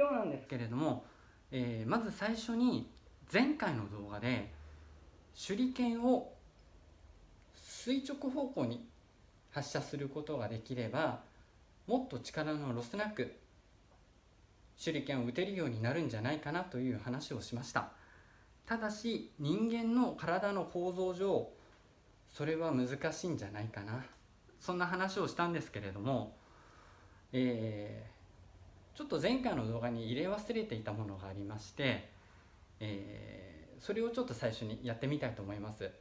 今日なんですけれども、まず最初に前回の動画で手裏剣を垂直方向に発射することができれば、もっと力のロスなく手裏剣を打てるようになるんじゃないかなという話をしました。ただし人間の体の構造上それは難しいんじゃないかな、そんな話をしたんですけれども、ちょっと前回の動画に入れ忘れていたものがありまして、それをちょっと最初にやってみたいと思います。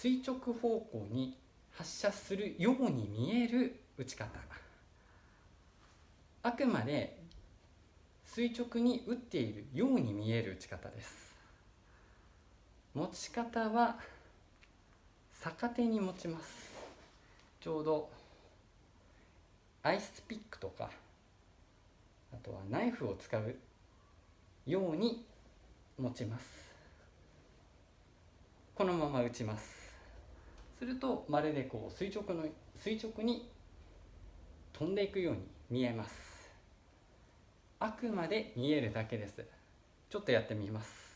垂直方向に発射するように見える打ち方、あくまで垂直に打っているように見える打ち方です。持ち方は逆手に持ちます。ちょうどアイスピックとか、あとはナイフを使うように持ちます。このまま打ちます。するとまるでこう垂直に飛んでいくように見えます。あくまで見えるだけです。ちょっとやってみます。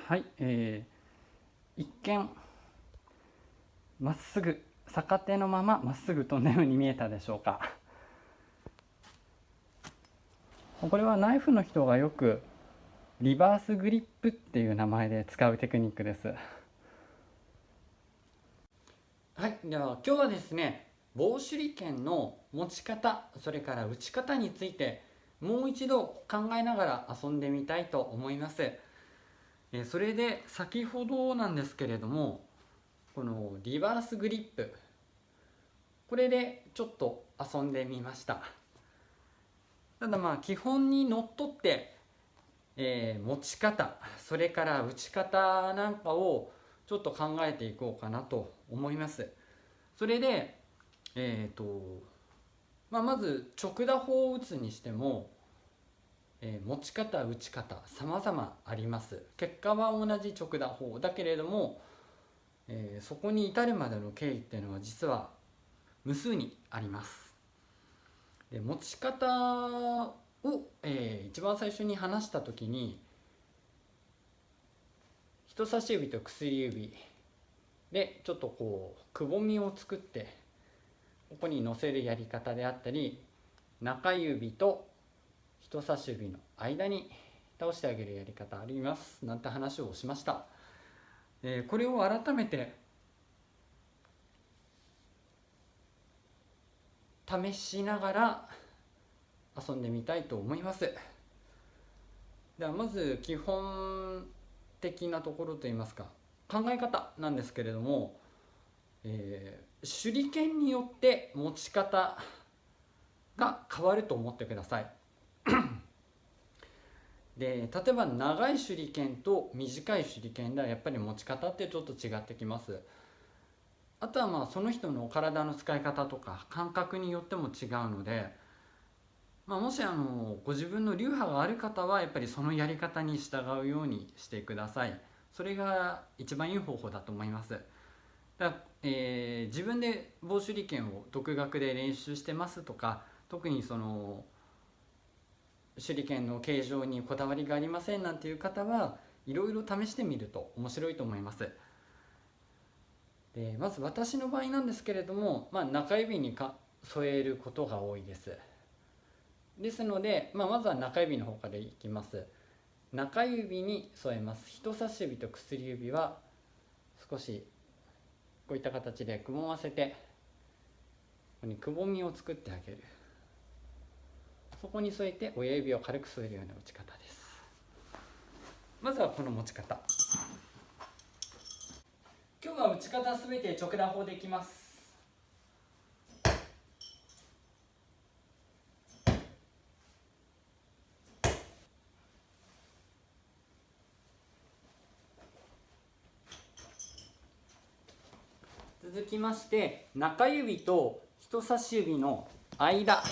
はい、一見まっすぐ逆手のまままっすぐ飛んだように見えたでしょうか。これはナイフの人がよくリバースグリップっていう名前で使うテクニックです。はい、では今日はですね、棒手裏剣の持ち方、それから打ち方についてもう一度考えながら遊んでみたいと思います。それで先ほどなんですけれども、このリバースグリップ、これでちょっと遊んでみました。ただ基本にのっとって、持ち方、それから打ち方なんかをちょっと考えていこうかなと思います。それでまず直打法を打つにしても、持ち方打ち方様々あります。結果は同じ直打法だけれども、そこに至るまでの経緯っていうのは実は無数にあります。で持ち方を、一番最初に話した時に、人差し指と薬指でちょっとこうくぼみを作ってここに乗せるやり方であったり、中指と人差し指の間に倒してあげるやり方ありますなんて話をしました。これを改めて試しながら遊んでみたいと思います。ではまず基本的なところといいますか、考え方なんですけれども、手裏剣によって持ち方が変わると思ってください。で例えば長い手裏剣と短い手裏剣ではやっぱり持ち方ってちょっと違ってきます。あとはその人の体の使い方とか感覚によっても違うので、もしご自分の流派がある方はやっぱりそのやり方に従うようにしてください。それが一番いい方法だと思います。自分で棒手裏剣を独学で練習してますとか、特にその手裏剣の形状にこだわりがありませんなんていう方はいろいろ試してみると面白いと思います。でまず私の場合なんですけれども、中指に添えることが多いです。ですので、まずは中指の方からいきます。中指に添えます。人差し指と薬指は少しこういった形でくぼませて、ここにくぼみを作ってあげる。そこに添えて親指を軽く添えるような打ち方です。まずはこの持ち方。今日は打ち方すべて直打法でいきます。続きまして中指と人差し指の間、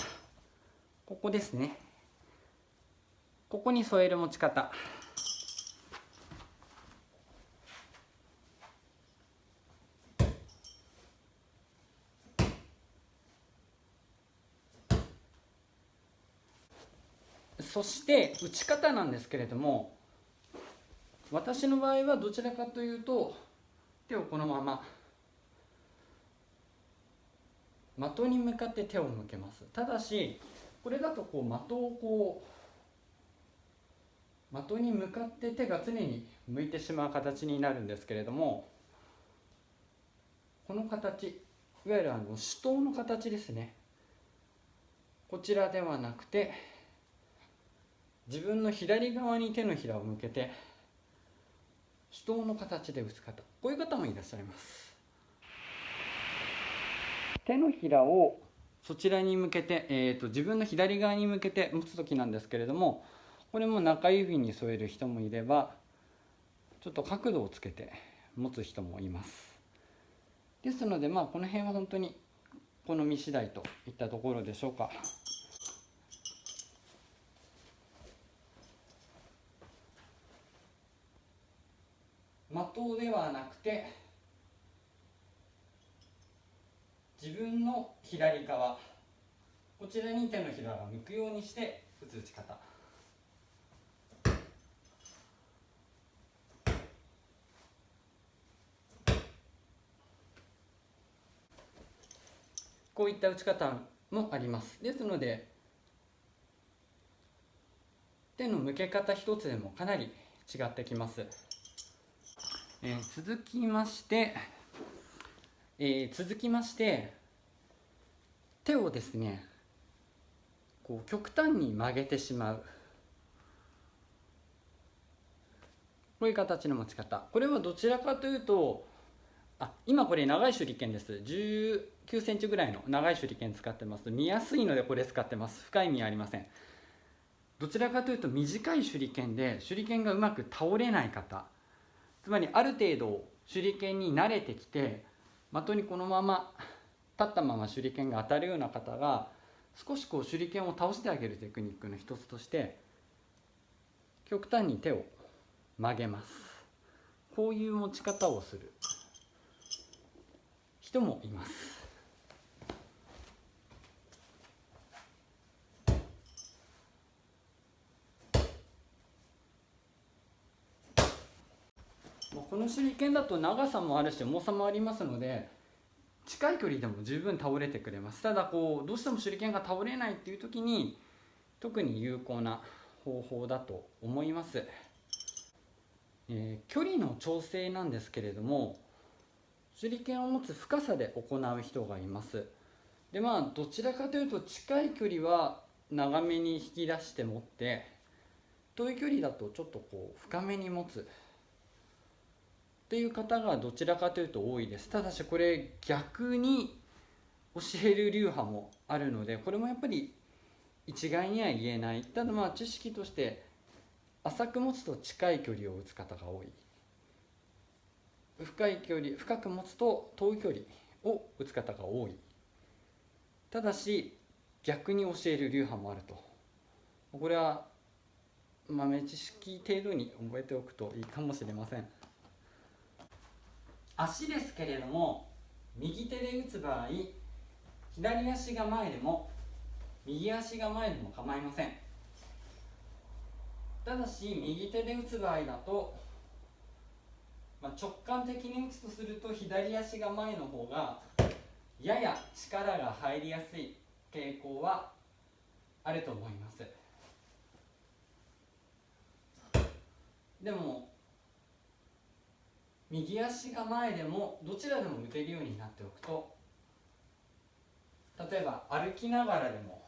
こここですね。ここに添える持ち方。そして打ち方なんですけれども、私の場合はどちらかというと手をこのまま的に向かって手を向けます。ただしこれだとこう的をこう的に向かって手が常に向いてしまう形になるんですけれども、この形、いわゆる手刀の形ですね。こちらではなくて自分の左側に手のひらを向けて手刀の形で打つ方、こういう方もいらっしゃいます。手のひらをそちらに向けて、自分の左側に向けて持つ時なんですけれども、これも中指に添える人もいればちょっと角度をつけて持つ人もいます。ですのでこの辺は本当に好み次第といったところでしょうか。的ではなくて自分の左側、こちらに手のひらが向くようにして打つ打ち方。こういった打ち方もあります。ですので手の向け方一つでもかなり違ってきます。続きまして手をですねこう極端に曲げてしまう、こういう形の持ち方。これはどちらかというと今これ長い手裏剣です。19センチぐらいの長い手裏剣使ってます。見やすいのでこれ使ってます。深い意味はありません。どちらかというと短い手裏剣で手裏剣がうまく倒れない方、つまりある程度手裏剣に慣れてきて的にこのまま立ったまま手裏剣が当たるような方が少しこう手裏剣を倒してあげるテクニックの一つとして極端に手を曲げます。こういう持ち方をする人もいます。この手裏剣だと長さもあるし重さもありますので近い距離でも十分倒れてくれます。ただどうしても手裏剣が倒れないっていう時に特に有効な方法だと思います。距離の調整なんですけれども、手裏剣を持つ深さで行う人がいます。でどちらかというと近い距離は長めに引き出して持って、遠い距離だとちょっと深めに持つっていう方がどちらかというと多いです。ただしこれ逆に教える流派もあるので、これもやっぱり一概には言えない。ただ知識として浅く持つと近い距離を打つ方が多い、深く持つと遠い距離を打つ方が多い。ただし逆に教える流派もあると。これは豆知識程度に覚えておくといいかもしれません。足ですけれども、右手で打つ場合左足が前でも右足が前でも構いません。ただし右手で打つ場合だと、直感的に打つとすると左足が前の方がやや力が入りやすい傾向はあると思います。でも右足が前でもどちらでも打てるようになっておくと、例えば歩きながらでも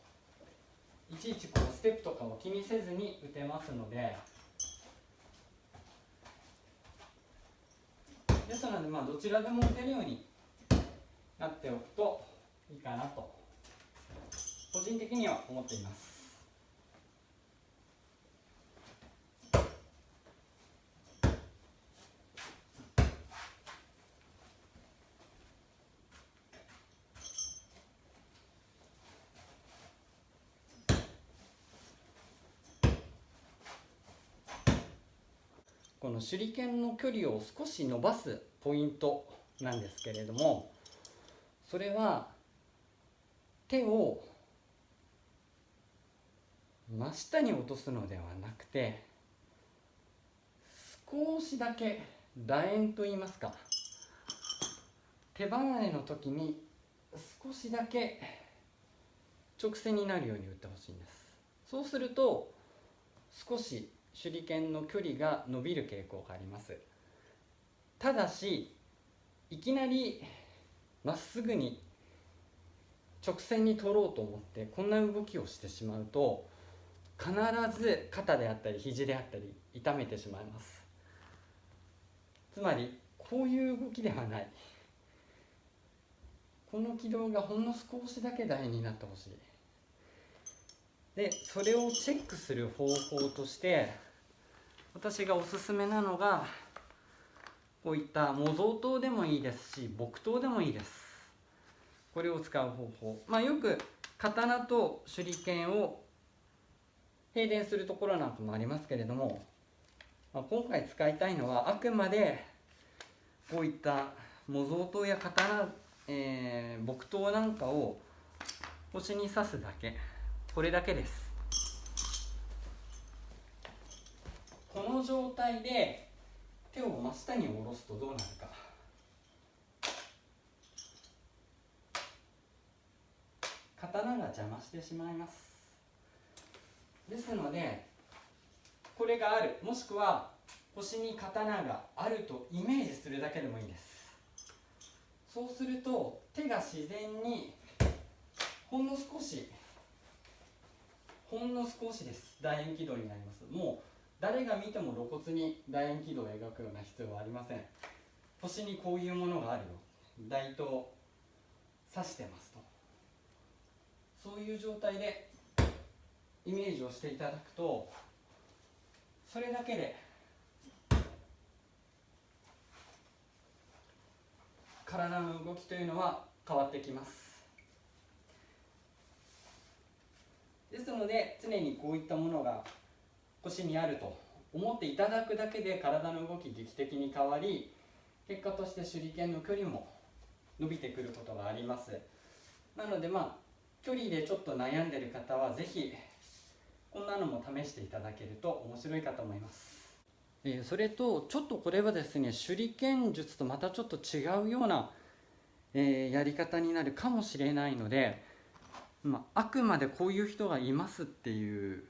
いちいちステップとかを気にせずに打てますので、ですのでどちらでも打てるようになっておくといいかなと個人的には思っています。この手裏剣の距離を少し伸ばすポイントなんですけれども、それは手を真下に落とすのではなくて、少しだけ楕円といいますか、手離れの時に少しだけ直線になるように打ってほしいんです。そうすると少し手裏剣の距離が伸びる傾向があります。ただしいきなりまっすぐに直線に取ろうと思ってこんな動きをしてしまうと、必ず肩であったり肘であったり痛めてしまいます。つまりこういう動きではない、この軌道がほんの少しだけ楕円になってほしい。でそれをチェックする方法として私がおすすめなのが、こういった模造刀でもいいですし木刀でもいいです。これを使う方法、よく刀と手裏剣を並練するところなんかもありますけれども、今回使いたいのはあくまでこういった模造刀や刀、木刀なんかを腰に刺すだけ、これだけです。この状態で手を真下に下ろすとどうなるか。刀が邪魔してしまいます。ですのでこれがある、もしくは腰に刀があるとイメージするだけでもいいです。そうすると手が自然にほんの少しです楕円軌道になります。もう誰が見ても露骨に楕円軌道を描くような必要はありません。腰にこういうものがあるよ、大刀刺してますと、そういう状態でイメージをしていただくと、それだけで体の動きというのは変わってきます。ですので常にこういったものが腰にあると思っていただくだけで体の動き劇的に変わり、結果として手裏剣の距離も伸びてくることがあります。なので距離でちょっと悩んでいる方はぜひこんなのも試していただけると面白いかと思います。それとちょっとこれはですね、手裏剣術とまたちょっと違うような、やり方になるかもしれないので、あくまでこういう人がいますっていう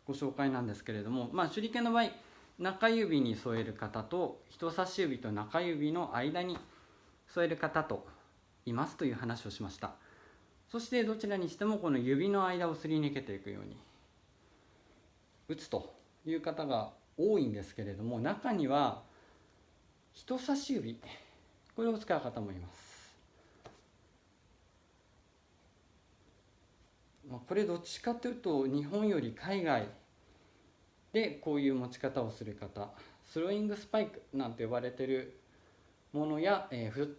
ご紹介なんですけれども、手裏剣の場合中指に添える方と人差し指と中指の間に添える方といますという話をしました。そしてどちらにしてもこの指の間をすり抜けていくように打つという方が多いんですけれども、中には人差し指、これを使う方もいます。これどっちかというと日本より海外でこういう持ち方をする方、スローイングスパイクなんて呼ばれているものや、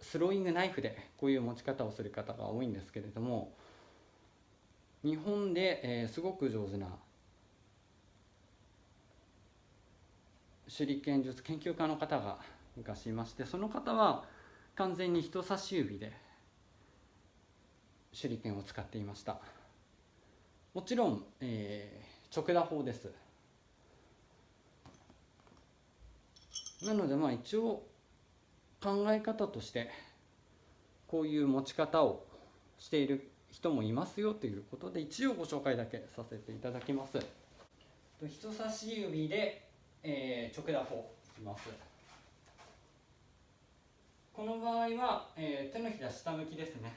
スローイングナイフでこういう持ち方をする方が多いんですけれども、日本で、すごく上手な手裏剣術研究家の方が昔いまして、その方は完全に人差し指で手裏剣を使っていました。もちろん、直打法です。なので一応考え方としてこういう持ち方をしている人もいますよということで、一応ご紹介だけさせていただきます。人差し指で、直打法します。この場合は、手のひら下向きですね。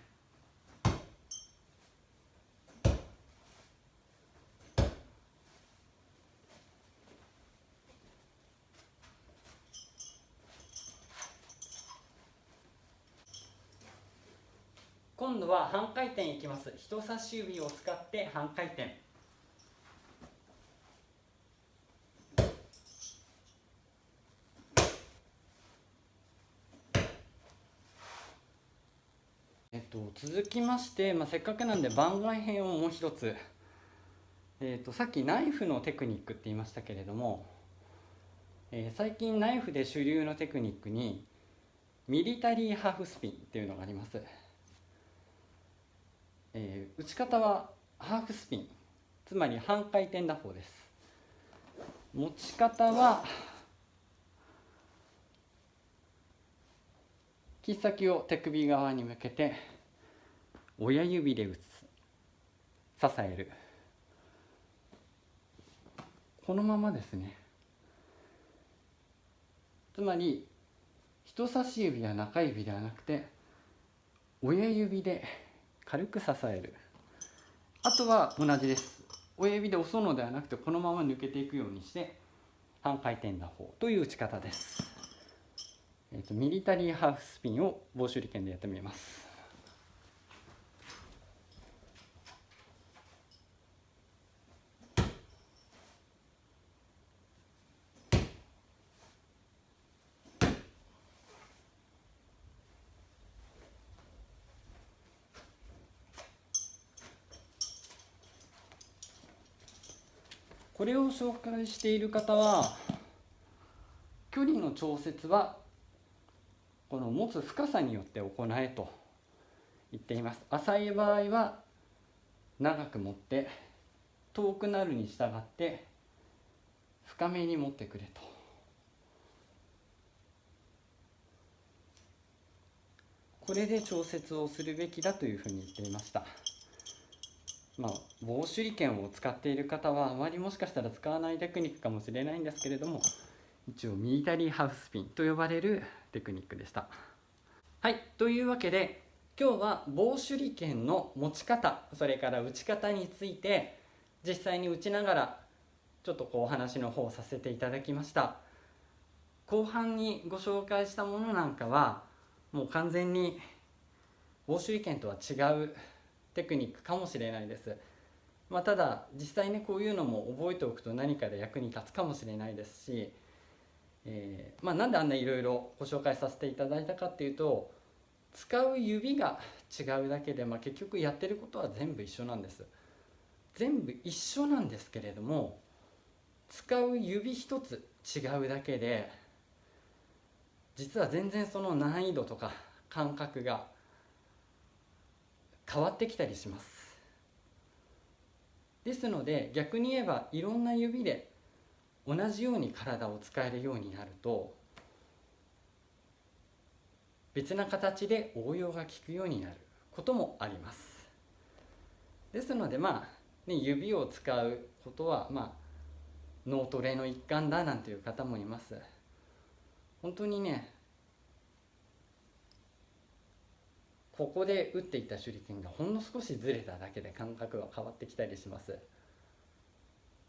今度は半回転いきます。人差し指を使って半回転。続きまして、せっかくなんで番外編をもう一つ、さっきナイフのテクニックって言いましたけれども、最近ナイフで主流のテクニックにミリタリーハーフスピンっていうのがあります。打ち方はハーフスピン、つまり半回転打法です。持ち方は切っ先を手首側に向けて親指で打つ、支える、このままですね。つまり人差し指や中指ではなくて親指で軽く支える。あとは同じです。親指で押すのではなくてこのまま抜けていくようにして半回転打法という打ち方です。ミリタリーハーフスピンを棒手裏剣でやってみます。これを紹介している方は距離の調節はこの持つ深さによって行えと言っています。浅い場合は長く持って遠くなるに従って深めに持ってくれと。これで調節をするべきだというふうに言っていました。棒手裏剣を使っている方はあまりもしかしたら使わないテクニックかもしれないんですけれども、一応ミリタリーハーフスピンと呼ばれるテクニックでした。はい、というわけで今日は棒手裏剣の持ち方、それから打ち方について実際に打ちながらちょっとお話の方をさせていただきました。後半にご紹介したものなんかはもう完全に棒手裏剣とは違うテクニックかもしれないです。ただ実際にこういうのも覚えておくと何かで役に立つかもしれないですし、なんであんないろいろご紹介させていただいたかっていうと、使う指が違うだけで、結局やってることは全部一緒なんです。全部一緒なんですけれども、使う指一つ違うだけで実は全然その難易度とか感覚が変わってきたりします。ですので逆に言えばいろんな指で同じように体を使えるようになると別な形で応用が効くようになることもあります。ですので指を使うことは脳トレの一環だなんていう方もいます。本当にね、ここで打っていた手裏剣がほんの少しずれただけで感覚が変わってきたりします。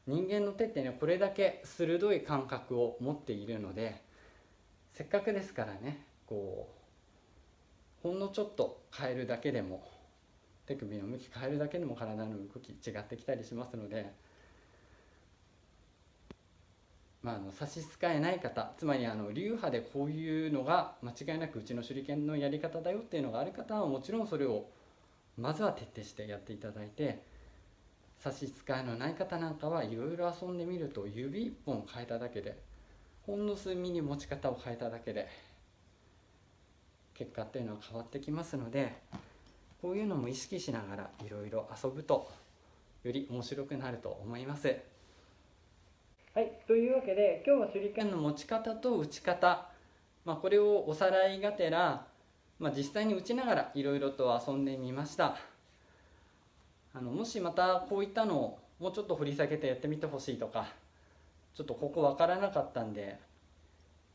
人間の手ってね、これだけ鋭い感覚を持っているので、せっかくですからね、ほんのちょっと変えるだけでも、手首の向き変えるだけでも体の動き違ってきたりしますので、差し支えない方、つまり流派でこういうのが間違いなくうちの手裏剣のやり方だよっていうのがある方はもちろんそれをまずは徹底してやっていただいて、差し支えのない方なんかはいろいろ遊んでみると指一本変えただけで、ほんの数ミリ持ち方を変えただけで結果っていうのは変わってきますので、こういうのも意識しながらいろいろ遊ぶとより面白くなると思います。はい、というわけで今日は手裏剣の持ち方と打ち方、これをおさらいがてら、実際に打ちながらいろいろと遊んでみました。もしまたこういったのをもうちょっと掘り下げてやってみてほしいとか、ちょっとここ分からなかったんで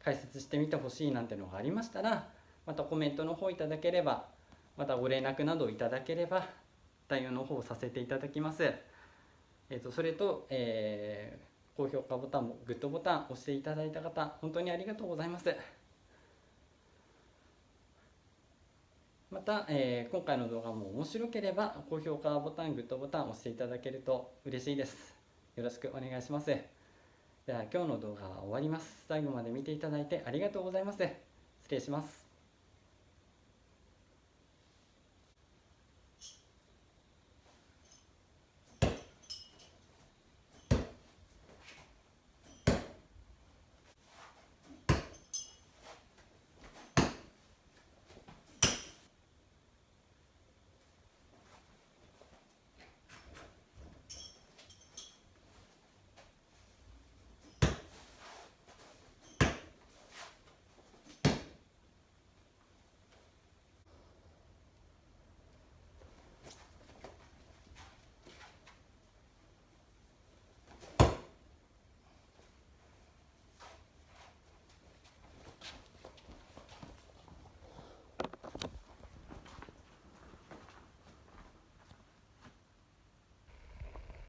解説してみてほしいなんてのがありましたら、またコメントの方いただければ、またご連絡などいただければ対応の方をさせていただきます。それと、高評価ボタンもグッドボタン押していただいた方、本当にありがとうございます。また、今回の動画も面白ければ高評価ボタン、グッドボタン押していただけると嬉しいです。よろしくお願いします。では今日の動画は終わります。最後まで見ていただいてありがとうございます。失礼します。